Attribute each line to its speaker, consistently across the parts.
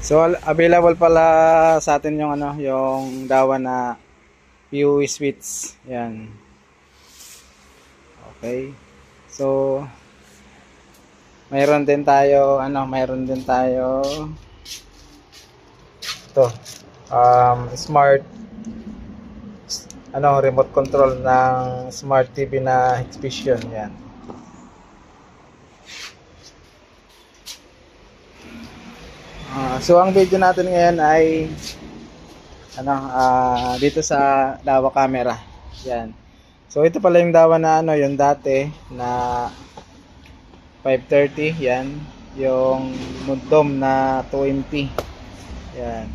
Speaker 1: So available pala sa atin yung ano, yung dawa na PUE switch. Yan. Okay. So mayroon din tayo ito. Smart remote control ng smart TV na Hikvision. Yan. So ang video natin ngayon ay dito sa dawa camera. Yan. So ito pala yung dawa na yung dati na 530, yan. Yung Mudtom na 2MP. Yan.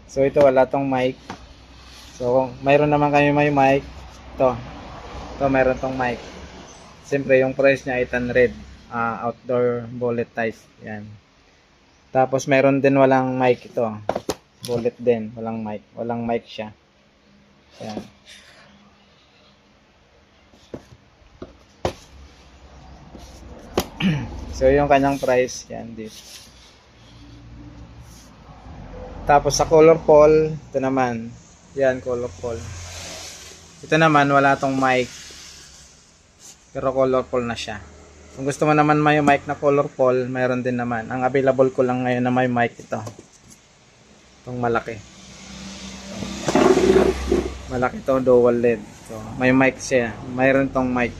Speaker 1: So ito wala tong mic. So mayroon naman kami may mic. Ito mayroon tong mic. Siyempre yung price niya 800. Outdoor bullet type. Yan. Tapos mayroon din walang mic ito. Bullet din, walang mic. Walang mic siya. Yan. So yung kanyang price, yan dito. Tapos sa colorful, ito naman. Yan, colorful. Ito naman, wala tong mic. Pero colorful na siya. Kung gusto mo naman may mic na colorful, mayroon din naman. Ang available ko lang ngayon na may mic ito. Itong malaki. Malaki to, dual LED. So, may mic siya. Mayroon tong mic.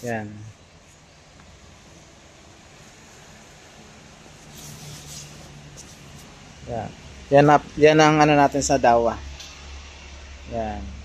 Speaker 1: Yan. Yan. Yan ang natin sa dawa. Yan.